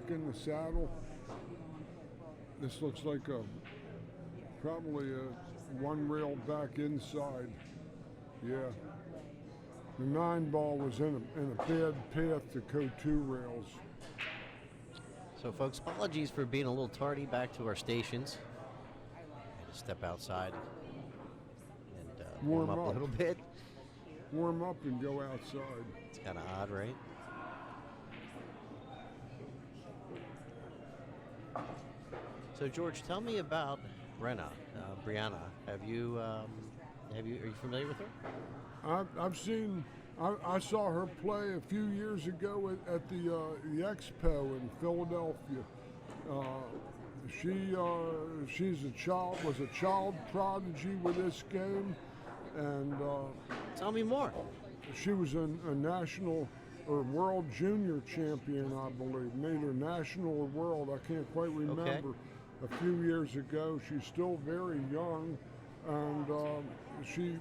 back in the saddle. This looks like probably a one rail back inside. Yeah. The 9 ball was in a bad path to go 2 rails. So, folks, apologies for being a little tardy back to our stations. Had to step outside and warm up a little bit. Warm up and go outside. It's kind of odd, right? So, George, tell me about Briana. Are you familiar with her? I've seen. I saw her play a few years ago at the Expo in Philadelphia. Was a child prodigy with this game, and tell me more. She was a national or world junior champion, I believe, neither national or world. I can't quite remember. Okay. A few years ago, she's still very young, and she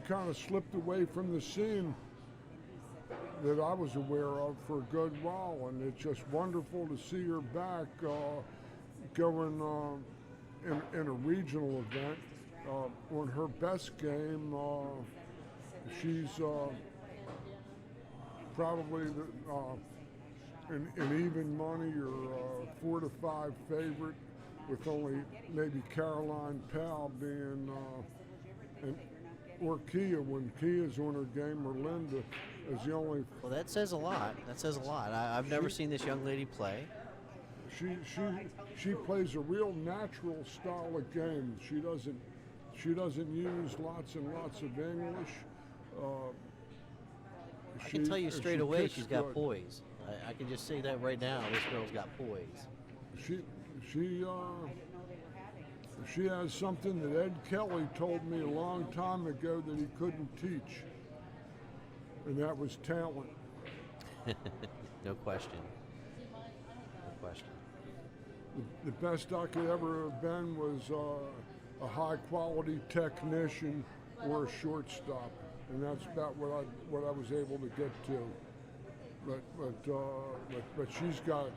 kind of slipped away from the scene that I was aware of for a good while, and it's just wonderful to see her back going in a regional event. On her best game, she's probably an even money or 4 to 5 favorite, with only maybe Caroline Powell being or Kia, when Kia's on her game, or Linda is the only. Well, that says a lot. I've never seen this young lady play. She plays a real natural style of game. She doesn't use lots and lots of English. I can tell you straight away she's got poise. I can just say that right now. This girl's got poise. She has something that Ed Kelly told me a long time ago that he couldn't teach, and that was talent. No question. The best I could ever have been was a high-quality technician or a shortstop, and that's about what I was able to get to. But she's got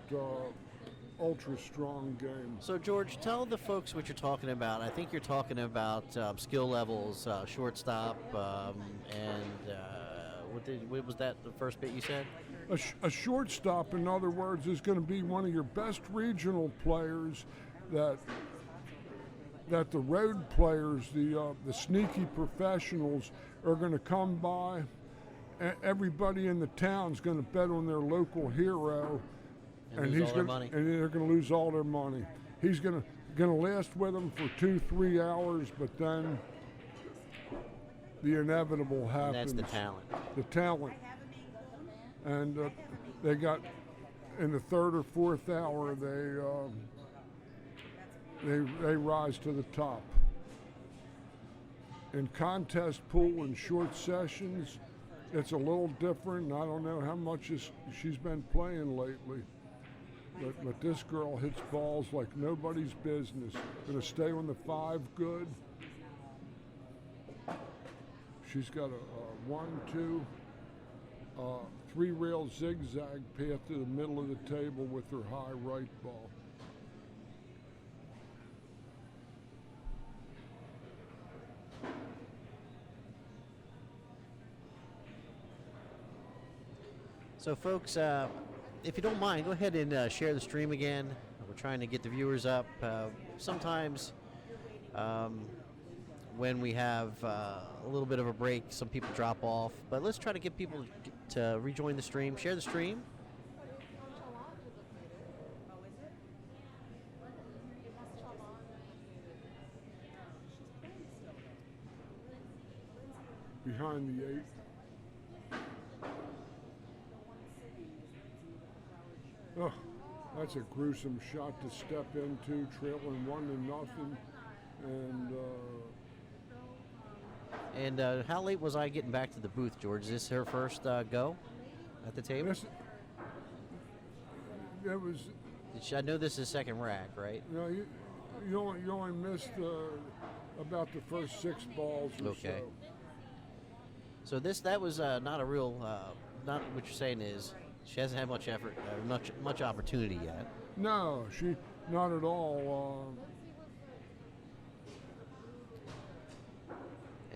ultra strong game. So, George, tell the folks what you're talking about. I think you're talking about skill levels, shortstop, and what was that, the first bit you said? A shortstop, in other words, is going to be one of your best regional players that the road players, the sneaky professionals, are going to come by. Everybody in the town's going to bet on their local hero. And they're going to lose all their money. He's going to last with them for 2-3 hours, but then the inevitable happens. And that's the talent. The talent. And they got, in the 3rd or 4th hour, they rise to the top. In contest pool and short sessions, it's a little different. I don't know how much she's been playing lately. But this girl hits balls like nobody's business. Gonna stay on the 5 good. She's got a 1-2, 3-rail zigzag path to the middle of the table with her high right ball. So, folks, if you don't mind, go ahead and share the stream again. We're trying to get the viewers up. Sometimes when we have a little bit of a break, some people drop off. But let's try to get people to rejoin the stream. Share the stream. Behind the 8. Oh, that's a gruesome shot to step into, trailing 1-0, and how late was I getting back to the booth, George? Is this her first go at the table? I know this is second rack, right? No, you only missed about the first 6 balls or so. So that was not a real. Not what you're saying is She hasn't had much effort, much opportunity yet. No, she not at all.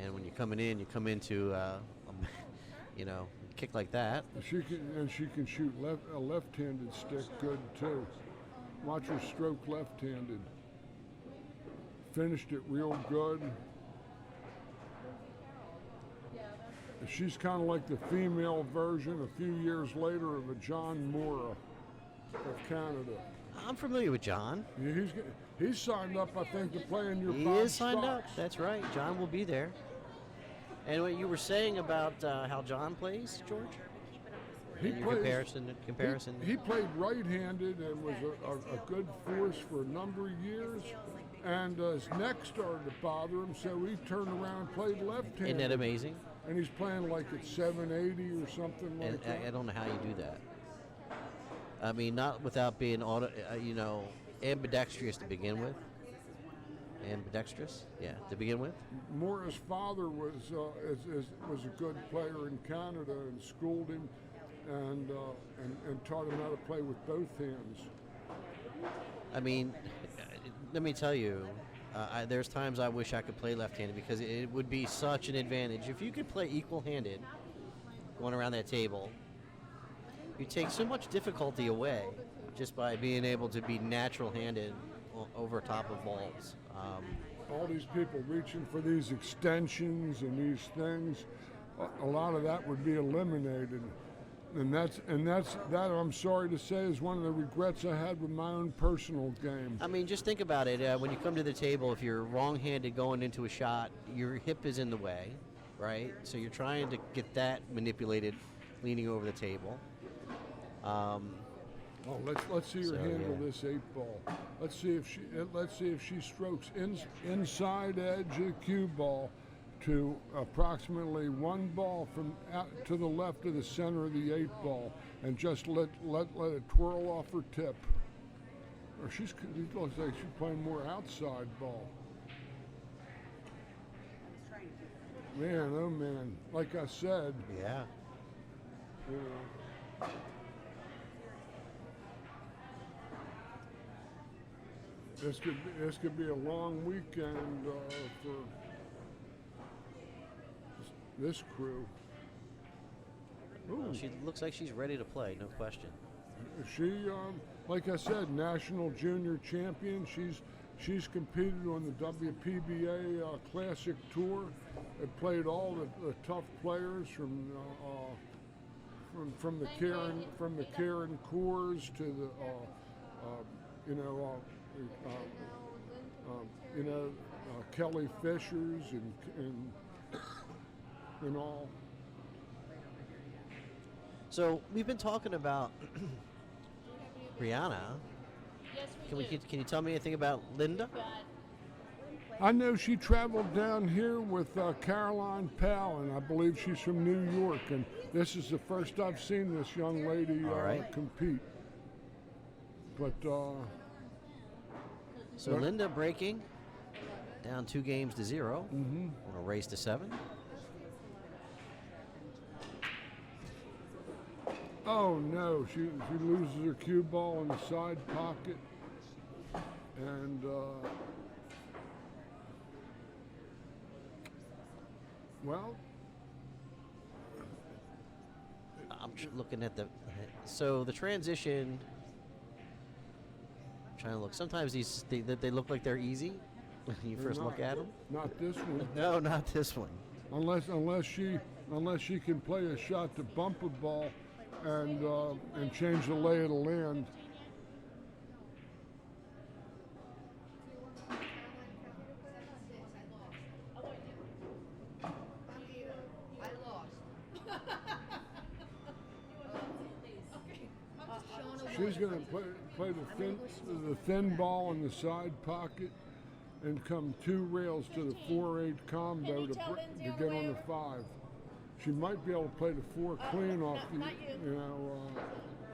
And when you're coming in, you come into, kick like that. She can shoot a left-handed stick good too. Watch her stroke left-handed. Finished it real good. She's kind of like the female version a few years later of a John Mora of Canada. I'm familiar with John. Yeah, he's signed up, I think, to play in your He Bob is signed up. Stocks. That's right. John will be there. And what you were saying about how John plays, George? He In plays, comparison. He played right-handed and was a good force for a number of years. And his neck started to bother him, so he turned around and played left-handed. Isn't that amazing? And he's playing like at 780 or something like that. I don't know how you do that. I mean, not without being ambidextrous to begin with. Ambidextrous, yeah, to begin with. Mora's father was a good player in Canada and schooled him and taught him how to play with both hands. I mean, let me tell you, there's times I wish I could play left-handed because it would be such an advantage. If you could play equal-handed going around that table, you take so much difficulty away just by being able to be natural-handed over top of balls. All these people reaching for these extensions and these things, a lot of that would be eliminated. And that I'm sorry to say is one of the regrets I had with my own personal game. I mean, just think about it. When you come to the table, if you're wrong-handed going into a shot, your hip is in the way, right? So you're trying to get that manipulated, leaning over the table. Let's see her handle this 8-ball. Let's see if she strokes inside edge of the cue ball to approximately 1 ball from out to the left of the center of the 8-ball, and just let it twirl off her tip. Or it looks like she's playing more outside ball. Man, oh man! Like I said. Yeah. You know, this could be a long weekend for this crew. Well, she looks like she's ready to play, no question. She, like I said, national junior champion. She's competed on the WPBA Classic Tour. It played all the tough players from the Karen Coors to the Kelly Fishers and all. So we've been talking about Briana. Can you tell me anything about Linda? I know she traveled down here with Caroline Powell, and I believe she's from New York. And this is the first I've seen this young lady compete. But so Linda breaking down 2-0. On a race to 7. Oh no, she loses her cue ball in the side pocket, and well, I'm looking at the transition. I'm trying to look. Sometimes they look like they're easy when you first look at them. Not this one. No, not this one. Unless she can play a shot to bump a ball and change the lay of the land. She's going to play the thin ball in the side pocket and come 2 rails to the 4-8 combo to get on the 5. She might be able to play the 4 clean off the,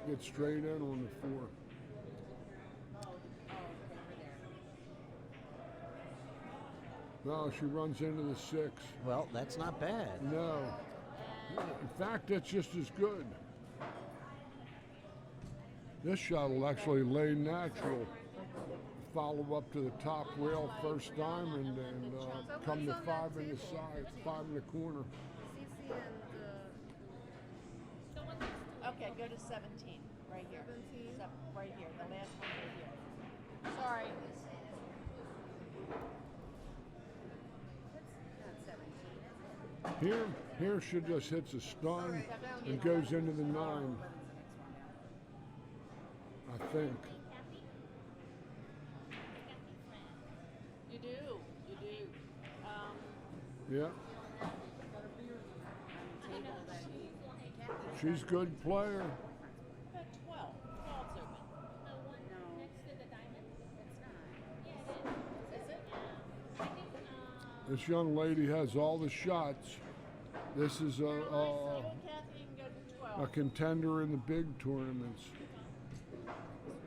get straight in on the 4. No, she runs into the 6. Well, that's not bad. No. In fact, that's just as good. This shot will actually lay natural. Follow up to the top rail first time and come to 5 in the side, 5 in the corner. Okay, go to 17, right here. 17? Right here, the last one right here. Sorry. Here she just hits a stun and goes into the 9, I think. You do. Yeah. She's a good player. 12. 12's open. This young lady has all the shots. This is Kathy, you can go to 12. a contender in the big tournaments.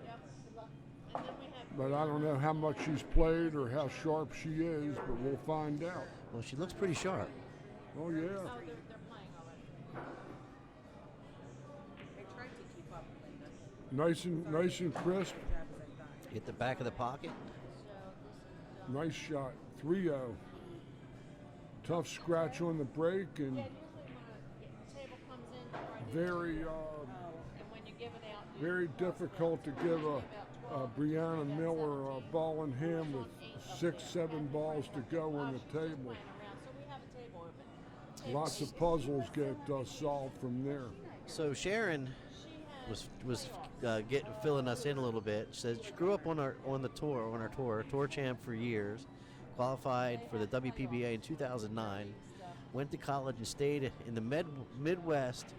Yep. And then we have But I don't know how much she's played or how sharp she is, but we'll find out. Well, she looks pretty sharp. Oh, yeah. they're playing already. They tried to keep up, Linda. Nice and crisp. Hit the back of the pocket. Nice shot. 3-0. Tough scratch on the break and Yeah, usually when a table comes in, right very and when you give it out, very difficult to give a Briana Miller a ball in hand with 6-7 balls to go on the table. playing around. So we have a table open. Lots of puzzles get solved from there. So Sharon was filling us in a little bit. She said she grew up on our tour champ for years, qualified for the WPBA in 2009, went to college and stayed in the Midwest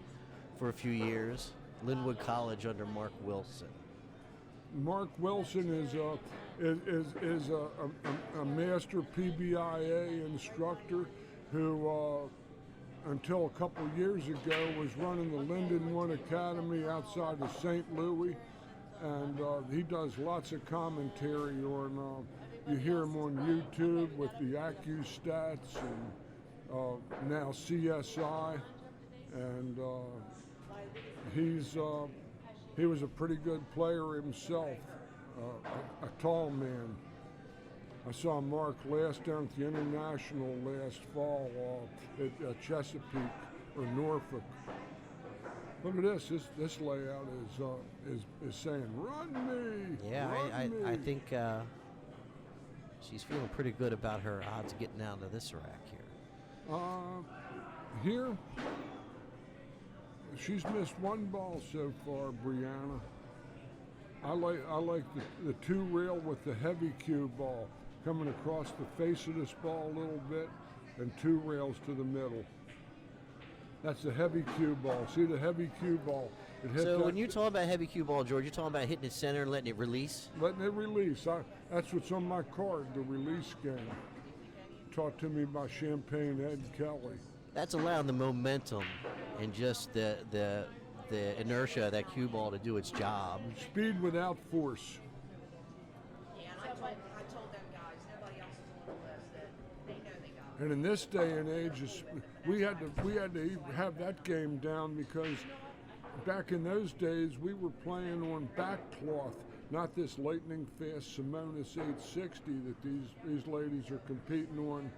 for a few years, Linwood College under Mark Wilson. Mark Wilson is a master PBIA instructor who, until a couple years ago, was running the Linden One Academy outside of St. Louis, and he does lots of commentary on. You hear him on YouTube with the AccuStats and now CSI, and he was a pretty good player himself, a tall man. I saw Mark last down at the International last fall at Chesapeake or Norfolk. Look at this. This layout is saying, "Run me!" Yeah, run me." I think she's feeling pretty good about her odds of getting out of this rack here. Here, she's missed one ball so far, Briana. I like the 2 rail with the heavy cue ball coming across the face of this ball a little bit, and 2 rails to the middle. That's the heavy cue ball. See the heavy cue ball? It hit So that, when you talk about heavy cue ball, George, you're talking about hitting it center and letting it release? letting it release. That's what's on my card, the release game. Taught to me by Champagne Ed Kelly. That's allowing the momentum and just the inertia of that cue ball to do its job. Speed without force. Yeah, and I told them guys, nobody else is on the list, that they know they got it. And in this day and age, we had to have that game down because back in those days we were playing on backcloth, not this lightning fast Simonis 860 that these ladies are competing on,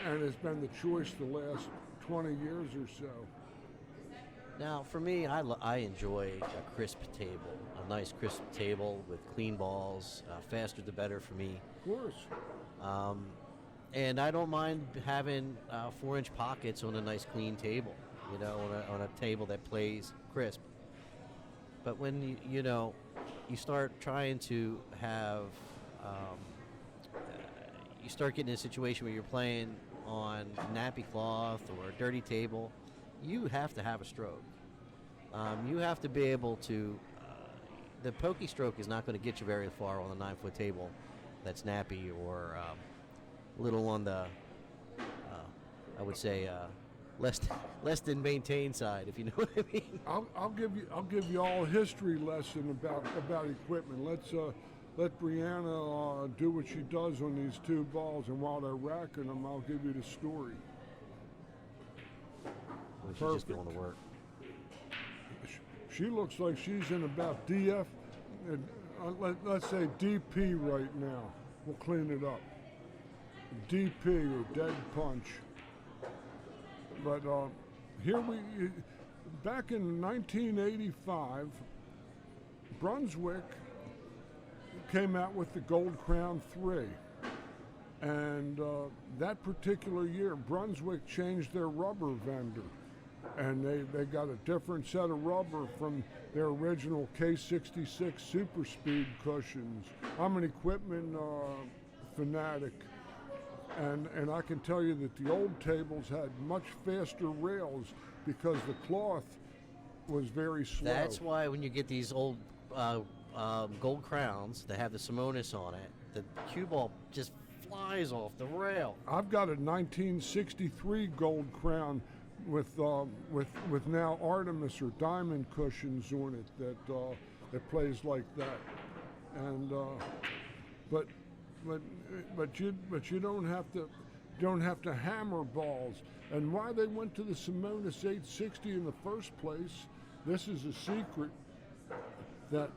and it's been the choice the last 20 years or so. Now, for me, I enjoy a crisp table, a nice crisp table with clean balls. Faster the better for me. Of course. And I don't mind having 4-inch pockets on a nice clean table, on a table that plays crisp. But when you start trying to have, you start getting in a situation where you're playing on nappy cloth or a dirty table, you have to have a stroke. You have to be able to. The pokey stroke is not going to get you very far on a 9-foot table that's nappy or little on the, I would say, less than maintained side, if you know what I mean. I'll give you all a history lesson about equipment. Let Briana do what she does on these 2 balls, and while they're racking them, I'll give you the story. Well, she's just going to work. She looks like she's in about DF, let's say DP right now. We'll clean it up. DP or dead punch. But back in 1985, Brunswick came out with the Gold Crown 3. And that particular year, Brunswick changed their rubber vendor. And they got a different set of rubber from their original K66 Super Speed cushions. I'm an equipment fanatic, and I can tell you that the old tables had much faster rails because the cloth was very slow. That's why when you get these old gold crowns that have the Simonis on it, the cue ball just flies off the rail. I've got a 1963 Gold Crown with now Artemis or diamond cushions on it that plays like that, and but you don't have to hammer balls. And why they went to the Simonis 860 in the first place, this is a secret. That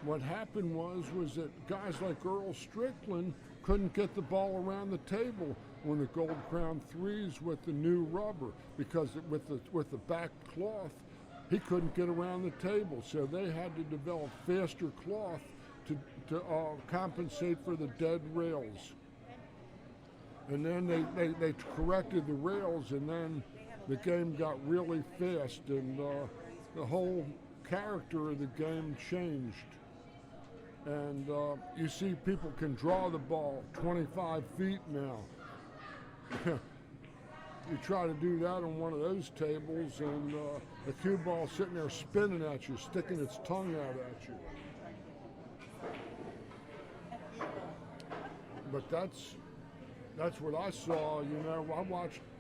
what happened was that guys like Earl Strickland couldn't get the ball around the table on the Gold Crown 3s with the new rubber, because with the back cloth, he couldn't get around the table. So they had to develop faster cloth to compensate for the dead rails. And then they corrected the rails, and then the game got really fast, and the whole character of the game changed. And you see people can draw the ball 25 feet now. You try to do that on one of those tables, and the cue ball sitting there spinning at you, sticking its tongue out at you. But that's what I saw. You know, I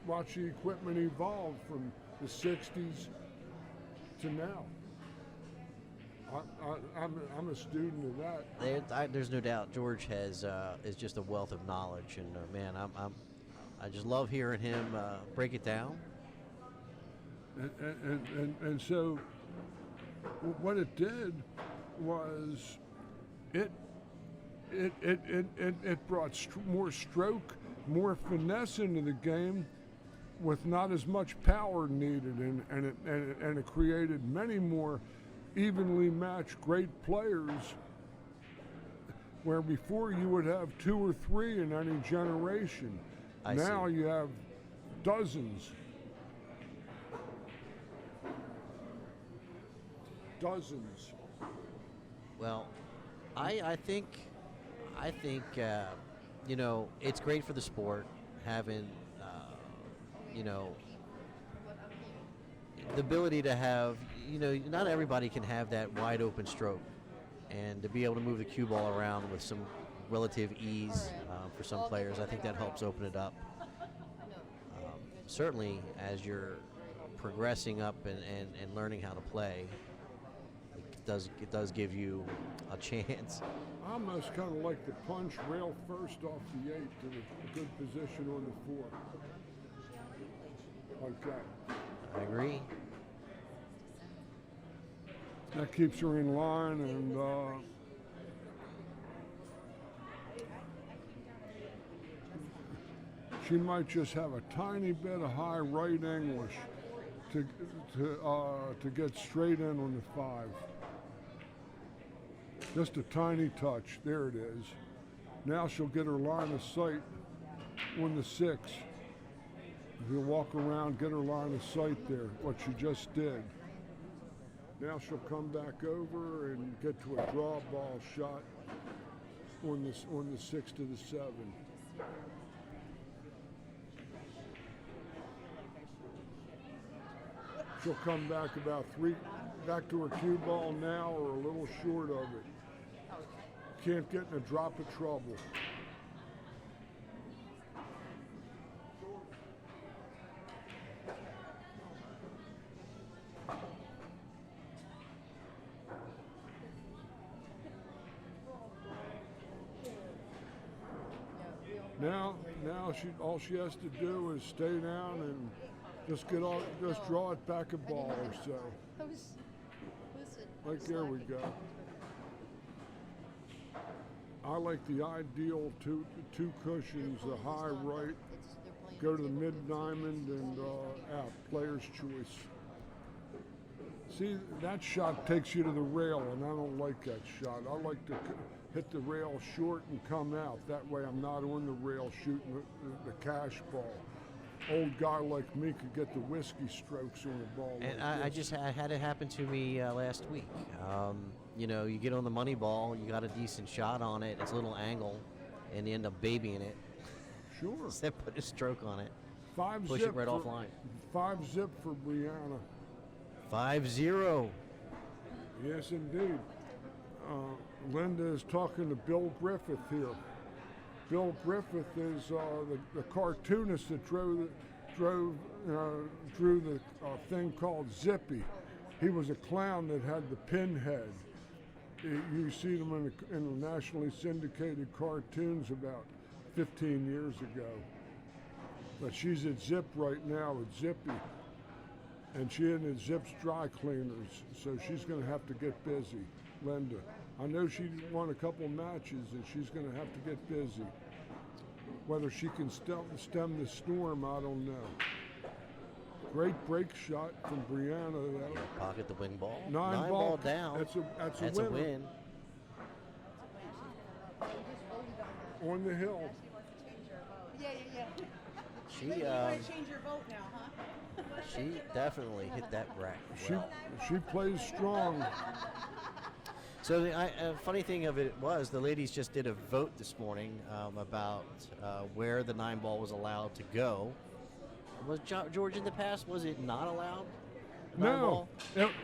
watched the equipment evolve from the 60s to now. I'm a student of that. There's no doubt George is just a wealth of knowledge, and man, I just love hearing him break it down. And so what it did was it brought more stroke, more finesse into the game with not as much power needed, and it created many more evenly matched great players, where before you would have 2 or 3 in any generation. Now you have dozens. Well, I think you know, it's great for the sport having you know, the ability to have, you know, not everybody can have that wide open stroke, and to be able to move the cue ball around with some relative ease for some players, I think that helps open it up. Certainly as you're progressing up and learning how to play, it does give you a chance. I almost kind of like the punch rail first off the 8 to a good position on the 4. Like that. I agree. That keeps her in line, and she might just have a tiny bit of high right English to get straight in on the 5. Just a tiny touch. There it is. Now she'll get her line of sight on the 6. If you walk around, get her line of sight there, what she just did. Now she'll come back over and get to a draw ball shot on the 6 to the 7. She'll come back back to her cue ball now, or a little short of it. Can't get in a drop of trouble. Now all she has to do is stay down and just draw it back a ball or so. Like there we go. I like the ideal two cushions, the high right, go to the mid diamond and out, player's choice. See, that shot takes you to the rail, and I don't like that shot. I like to hit the rail short and come out. That way I'm not on the rail shooting the cash ball. Old guy like me could get the whiskey strokes on the ball. And like I had it happen to me last week. You know, you get on the money ball, you got a decent shot on it, it's a little angle, and you end up babying it. Sure. Instead, put a stroke on it. 5 Push zip it right for, offline. 5 zip for Briana. 5-0. Yes, indeed. Linda is talking to Bill Griffith here. Bill Griffith is the cartoonist that drew the thing called Zippy. He was a clown that had the pinhead. You see them in the nationally syndicated cartoons about 15 years ago. But she's at Zip right now at Zippy. And she in at Zip's dry cleaners, so she's going to have to get busy, Linda. I know she won a couple matches, and she's going to have to get busy. Whether she can stem the storm, I don't know. Great break shot from Briana. Yeah, pocket the wing ball. Nine ball down. That's a a winner. win. On the hill. Yeah. She You want to change your vote now, huh? she definitely hit that rack. Well. She plays strong. So the funny thing of it was the ladies just did a vote this morning about where the 9-ball was allowed to go. Was George in the past? Was it not allowed? No,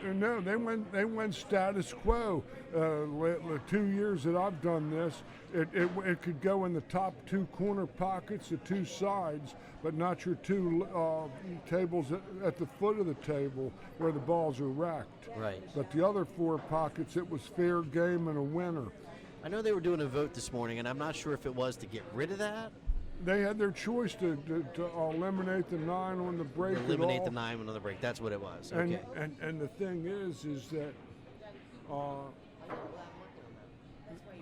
no, they went status quo. The 2 years that I've done this, it could go in the top 2 corner pockets, the 2 sides, but not your 2 tables at the foot of the table where the balls are racked. Right. But the other 4 pockets, it was fair game and a winner. I know they were doing a vote this morning, and I'm not sure if it was to get rid of that. They had their choice to eliminate the 9 on the break. Eliminate the 9 on the break. That's what it was. Okay. And the thing is that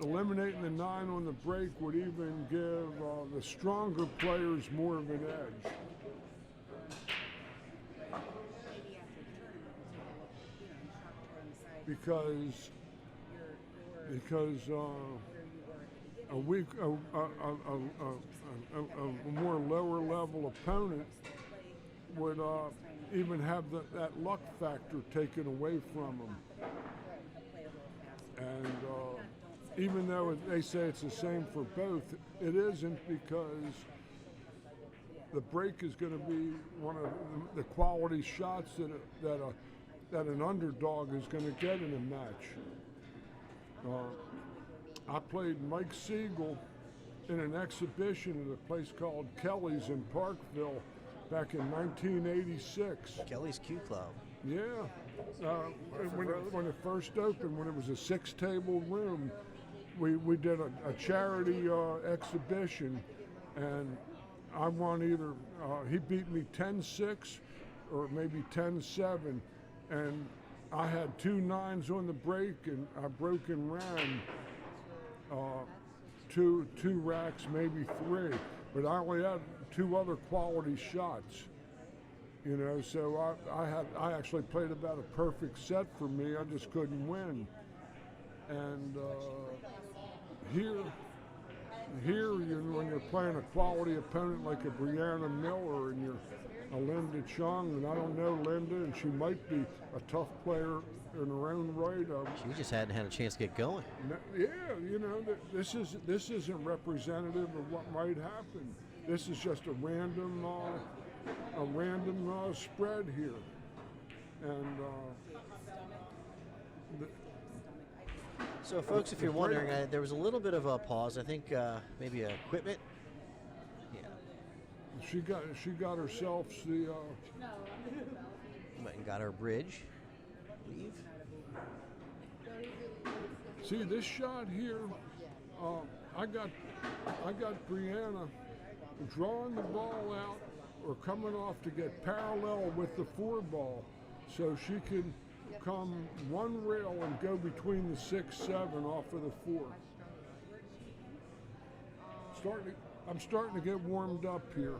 eliminating the 9 on the break would even give the stronger players more of an edge. Because a more lower level opponent would even have that luck factor taken away from them. And even though they say it's the same for both, it isn't, because the break is going to be one of the quality shots that an underdog is going to get in a match. I played Mike Siegel in an exhibition at a place called Kelly's in Parkville back in 1986. Kelly's Q Club. Yeah. When it first opened, when it was a 6-table room, we did a charity exhibition, and I won either, he beat me 10-6 or maybe 10-7, and I had 2 9s on the break, and I broke and ran two racks, maybe 3, but I only had 2 other quality shots. You know, so I actually played about a perfect set for me. I just couldn't win. And here, when you're playing a quality opponent like a Briana Miller and you're a Linda Cheung, and I don't know Linda, and she might be a tough player in her own right. She just hadn't had a chance to get going. Yeah, you know, this isn't representative of what might happen. This is just a random spread here, and So, folks, if you're wondering, there was a little bit of a pause. I think maybe equipment. Yeah. she got herself the. Went and got her bridge. Leave. See this shot here. I got Briana drawing the ball out or coming off to get parallel with the 4 ball, so she can come one rail and go between the 6-7 off of the 4. I'm starting to get warmed up here.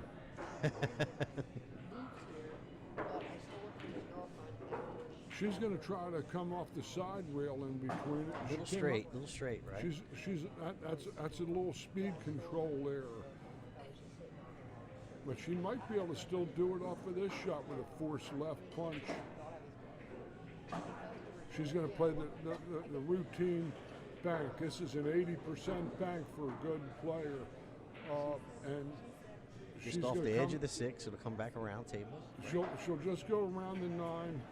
She's going to try to come off the side rail in between it. Little straight, right? That's a little speed control there. But she might be able to still do it off of this shot with a forced left punch. She's going to play the routine bank. This is an 80% bank for a good player. And Just she's off gonna the edge come- of the 6, it'll come back around table. She'll just go around the 9.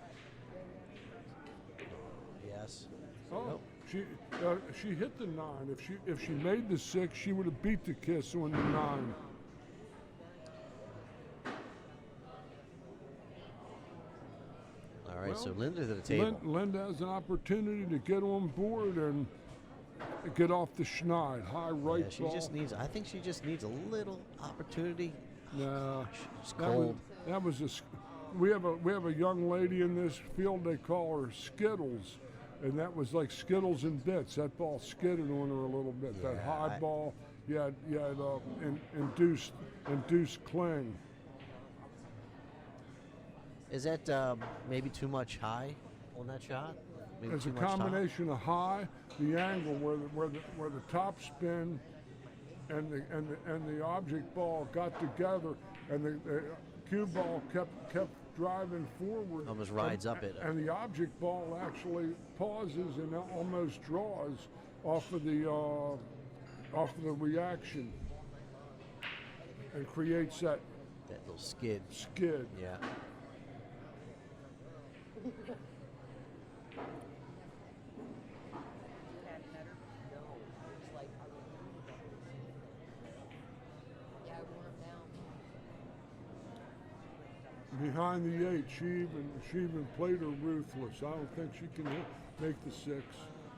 Yes. Oh, Nope. she hit the 9. If she made the 6, she would have beat the kiss on the 9. All right, so Well, Linda to the table. Linda has an opportunity to get on board and get off the schneid. High right Yeah, she ball. just needs. I think she just needs a little opportunity. Nah, It's that was, cold. that was a. We have a young lady in this field. They call her Skittles, and that was like Skittles and bits. That ball skidded on her a little bit. That Yeah, high ball, you had induced cling. Is that maybe too much high on that shot? Maybe It's a too much top? combination of high, the angle where the top spin, and the object ball got together, and the cue ball kept driving forward. Almost rides up it. And the object ball actually pauses and almost draws off of the reaction, and creates that That little skid. skid. Yeah. Behind the 8, she even played her ruthless. I don't think she can make the 6.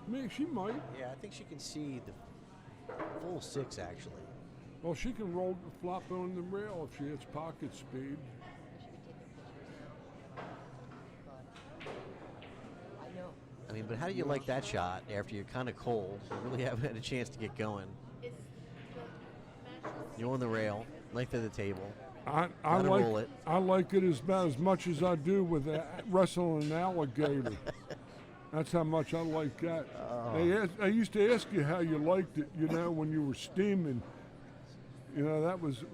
I mean, she might. Yeah, I think she can see the full 6 actually. Well, she can roll the flop on the rail if she hits pocket speed. I mean, but how do you like that shot after you're kind of cold? You really haven't had a chance to get going. Is the match You're on the rail, length of the table. I Gotta roll like it. I like it as much as I do with wrestling an alligator. That's how much I like that. I used to ask you how you liked it. You know, when you were steaming. You know, that was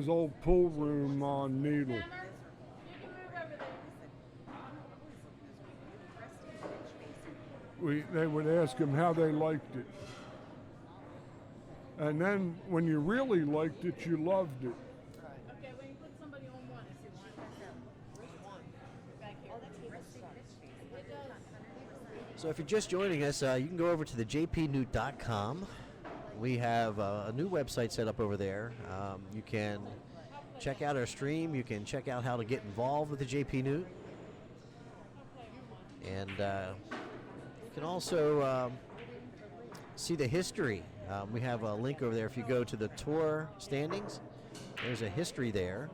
old pool room on needle. you can move over there. They would ask them how they liked it. And then when you really liked it, you loved it. Okay, well, you put somebody on 1 if you want. Where's 1? Back here. It does. So if you're just joining us, you can go over to the JPNEWT.com. We have a new website set up over there. You can check out our stream. You can check out how to get involved with the JPNEWT. And you can also see the history. We have a link over there. If you go to the tour standings, there's a history there.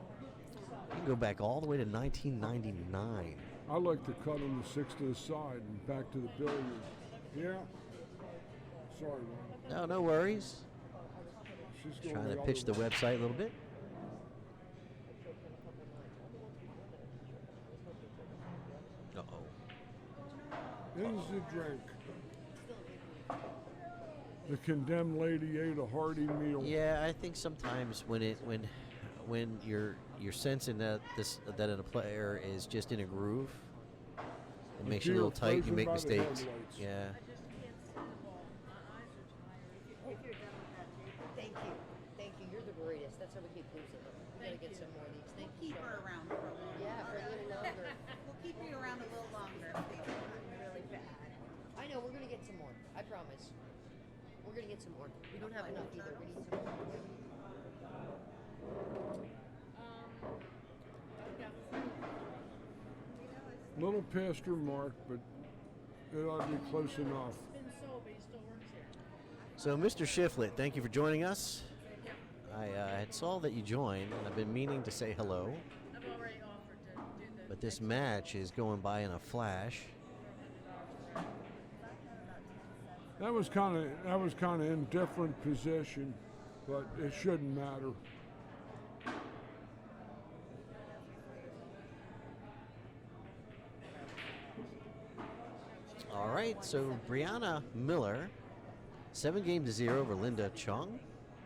You can go back all the way to 1999. I like to cut on the 6 to the side and back to the billiard. Yeah. Sorry, Ron. No worries. She's going Trying to the pitch the other way. website a little bit. Uh-oh. Here's the drink. The condemned lady ate a hearty meal. Yeah, I think sometimes when you're sensing that that a player is just in a groove, it makes you a little tight. You make mistakes. Yeah. Thank you. Thank you. You're the greatest. That's how we keep losing them. We gotta get some more of these. Thank you. Keep her around for a little Yeah, for a little longer. We'll keep you around a little longer. Really bad. I know, we're gonna get some more. I promise. We're gonna get some more. We don't have enough either. We need some more. Little past her mark, but it ought to be close enough. Been sold, but he still works here. So, Mr. Shiflett, thank you for joining us. I had saw that you joined, and I've been meaning to say hello, I've already offered to do the. but this match is going by in a flash. That was kind of indifferent position, but it shouldn't matter. All right, so Briana Miller, 7-0 over Linda Cheung.